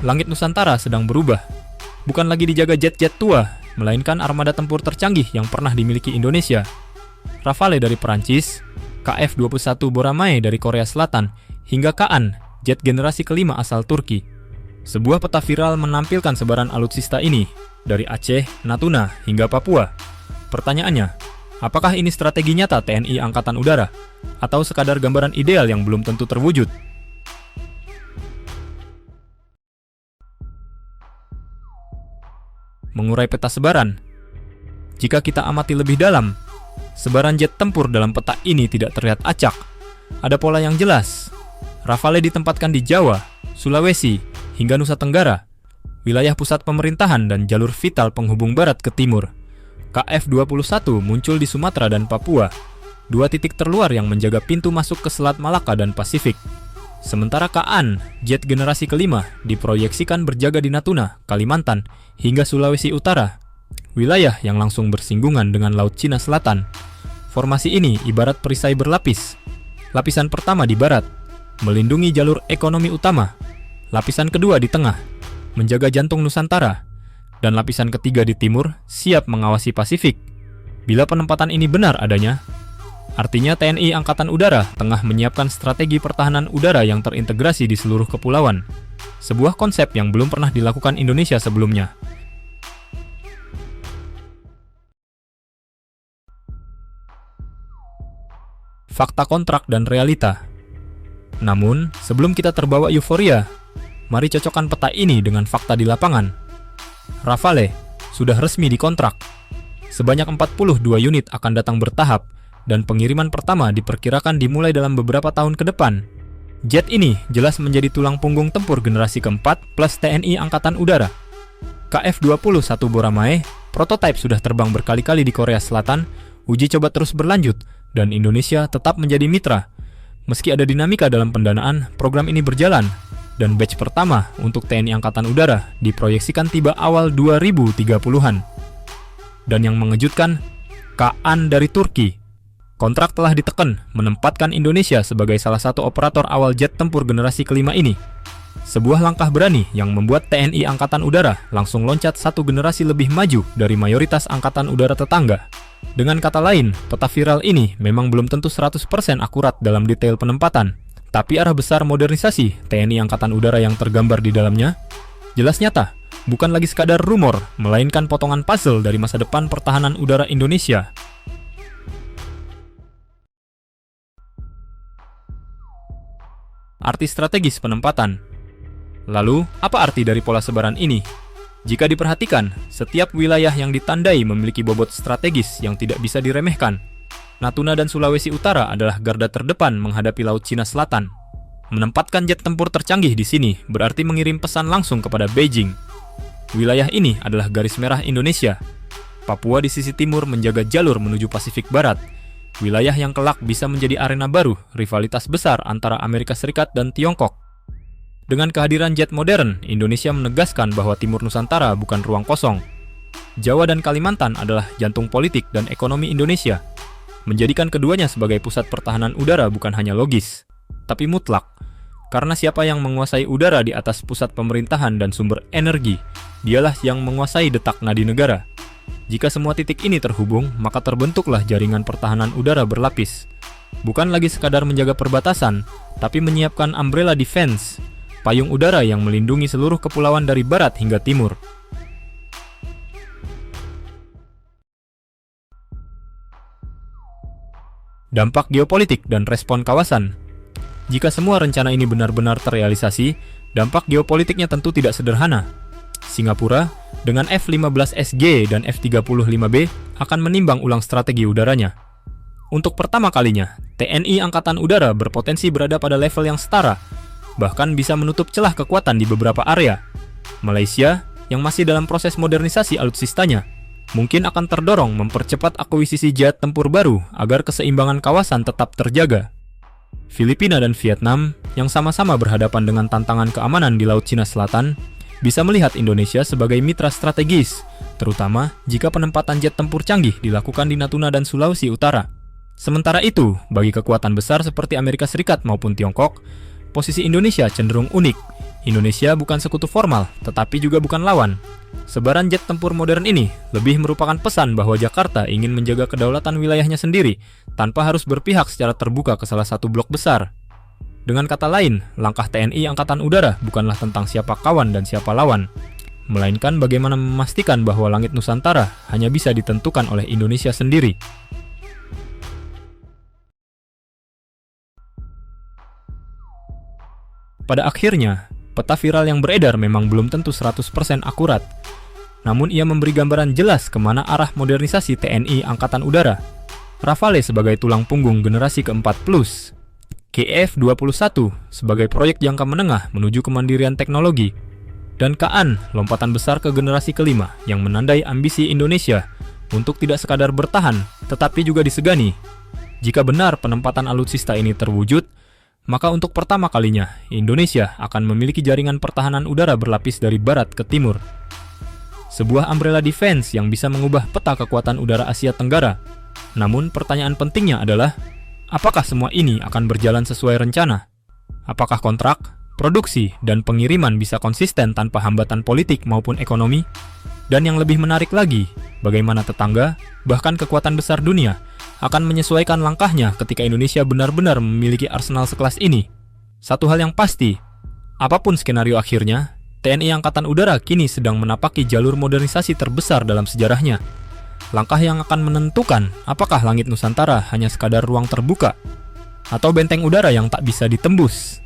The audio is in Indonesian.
langit Nusantara sedang berubah. Bukan lagi dijaga jet-jet tua, melainkan armada tempur tercanggih yang pernah dimiliki Indonesia. Rafale dari Perancis, KF-21 Boramae dari Korea Selatan, hingga Kaan, jet generasi kelima asal Turki. Sebuah peta viral menampilkan sebaran alutsista ini, dari Aceh, Natuna, hingga Papua. Pertanyaannya, apakah ini strategi nyata TNI Angkatan Udara, atau sekadar gambaran ideal yang belum tentu terwujud? Mengurai peta sebaran. Jika kita amati lebih dalam, sebaran jet tempur dalam peta ini tidak terlihat acak. Ada pola yang jelas. Rafale ditempatkan di Jawa, Sulawesi, hingga Nusa Tenggara, wilayah pusat pemerintahan dan jalur vital penghubung barat ke timur. KF-21 muncul di Sumatera dan Papua, dua titik terluar yang menjaga pintu masuk ke Selat Malaka dan Pasifik. Sementara Kaan, jet generasi kelima, diproyeksikan berjaga di Natuna, Kalimantan, hingga Sulawesi Utara, wilayah yang langsung bersinggungan dengan Laut Cina Selatan. Formasi ini ibarat perisai berlapis. Lapisan pertama di barat, melindungi jalur ekonomi utama. Lapisan kedua di tengah, menjaga jantung Nusantara. Dan lapisan ketiga di timur, siap mengawasi Pasifik. Bila penempatan ini benar adanya, artinya TNI Angkatan Udara tengah menyiapkan strategi pertahanan udara yang terintegrasi di seluruh kepulauan. Sebuah konsep yang belum pernah dilakukan Indonesia sebelumnya. Fakta kontrak dan realita. Namun, sebelum kita terbawa euforia, mari cocokkan peta ini dengan fakta di lapangan. Rafale sudah resmi dikontrak. Sebanyak 42 unit akan datang bertahap, dan pengiriman pertama diperkirakan dimulai dalam beberapa tahun ke depan. Jet ini jelas menjadi tulang punggung tempur generasi keempat plus TNI Angkatan Udara. KF-21 Boramae, prototipe sudah terbang berkali-kali di Korea Selatan, uji coba terus berlanjut, dan Indonesia tetap menjadi mitra. Meski ada dinamika dalam pendanaan, program ini berjalan, dan batch pertama untuk TNI Angkatan Udara diproyeksikan tiba awal 2030-an. Dan yang mengejutkan, Kaan dari Turki. Kontrak telah diteken, menempatkan Indonesia sebagai salah satu operator awal jet tempur generasi kelima ini. Sebuah langkah berani yang membuat TNI Angkatan Udara langsung loncat satu generasi lebih maju dari mayoritas angkatan udara tetangga. Dengan kata lain, peta viral ini memang belum tentu 100% akurat dalam detail penempatan, tapi arah besar modernisasi TNI Angkatan Udara yang tergambar di dalamnya jelas nyata, bukan lagi sekadar rumor, melainkan potongan puzzle dari masa depan pertahanan udara Indonesia. Arti strategis penempatan. Lalu, apa arti dari pola sebaran ini? Jika diperhatikan, setiap wilayah yang ditandai memiliki bobot strategis yang tidak bisa diremehkan. Natuna dan Sulawesi Utara adalah garda terdepan menghadapi Laut Cina Selatan. Menempatkan jet tempur tercanggih di sini berarti mengirim pesan langsung kepada Beijing. Wilayah ini adalah garis merah Indonesia. Papua di sisi timur menjaga jalur menuju Pasifik Barat. Wilayah yang kelak bisa menjadi arena baru, rivalitas besar antara Amerika Serikat dan Tiongkok. Dengan kehadiran jet modern, Indonesia menegaskan bahwa Timur Nusantara bukan ruang kosong. Jawa dan Kalimantan adalah jantung politik dan ekonomi Indonesia. Menjadikan keduanya sebagai pusat pertahanan udara bukan hanya logis, tapi mutlak. Karena siapa yang menguasai udara di atas pusat pemerintahan dan sumber energi, dialah yang menguasai detak nadi negara. Jika semua titik ini terhubung, maka terbentuklah jaringan pertahanan udara berlapis. Bukan lagi sekadar menjaga perbatasan, tapi menyiapkan umbrella defense, payung udara yang melindungi seluruh kepulauan dari barat hingga timur. Dampak geopolitik dan respon kawasan. Jika semua rencana ini benar-benar terrealisasi, dampak geopolitiknya tentu tidak sederhana. Singapura dengan F-15SG dan F-35B akan menimbang ulang strategi udaranya. Untuk pertama kalinya, TNI Angkatan Udara berpotensi berada pada level yang setara, bahkan bisa menutup celah kekuatan di beberapa area. Malaysia, yang masih dalam proses modernisasi alutsistanya, mungkin akan terdorong mempercepat akuisisi jet tempur baru agar keseimbangan kawasan tetap terjaga. Filipina dan Vietnam, yang sama-sama berhadapan dengan tantangan keamanan di Laut Cina Selatan, bisa melihat Indonesia sebagai mitra strategis, terutama jika penempatan jet tempur canggih dilakukan di Natuna dan Sulawesi Utara. Sementara itu, bagi kekuatan besar seperti Amerika Serikat maupun Tiongkok, posisi Indonesia cenderung unik. Indonesia bukan sekutu formal, tetapi juga bukan lawan. Sebaran jet tempur modern ini lebih merupakan pesan bahwa Jakarta ingin menjaga kedaulatan wilayahnya sendiri, tanpa harus berpihak secara terbuka ke salah satu blok besar. Dengan kata lain, langkah TNI Angkatan Udara bukanlah tentang siapa kawan dan siapa lawan, melainkan bagaimana memastikan bahwa langit Nusantara hanya bisa ditentukan oleh Indonesia sendiri. Pada akhirnya, peta viral yang beredar memang belum tentu 100% akurat. Namun ia memberi gambaran jelas kemana arah modernisasi TNI Angkatan Udara. Rafale sebagai tulang punggung generasi keempat plus, KF-21 sebagai proyek jangka menengah menuju kemandirian teknologi, dan KAN lompatan besar ke generasi kelima yang menandai ambisi Indonesia untuk tidak sekadar bertahan, tetapi juga disegani. Jika benar penempatan alutsista ini terwujud, maka untuk pertama kalinya Indonesia akan memiliki jaringan pertahanan udara berlapis dari barat ke timur. Sebuah umbrella defense yang bisa mengubah peta kekuatan udara Asia Tenggara. Namun pertanyaan pentingnya adalah, apakah semua ini akan berjalan sesuai rencana? Apakah kontrak, produksi, dan pengiriman bisa konsisten tanpa hambatan politik maupun ekonomi? Dan yang lebih menarik lagi, bagaimana tetangga, bahkan kekuatan besar dunia, akan menyesuaikan langkahnya ketika Indonesia benar-benar memiliki arsenal sekelas ini? Satu hal yang pasti, apapun skenario akhirnya, TNI Angkatan Udara kini sedang menapaki jalur modernisasi terbesar dalam sejarahnya. Langkah yang akan menentukan apakah langit Nusantara hanya sekadar ruang terbuka, atau benteng udara yang tak bisa ditembus.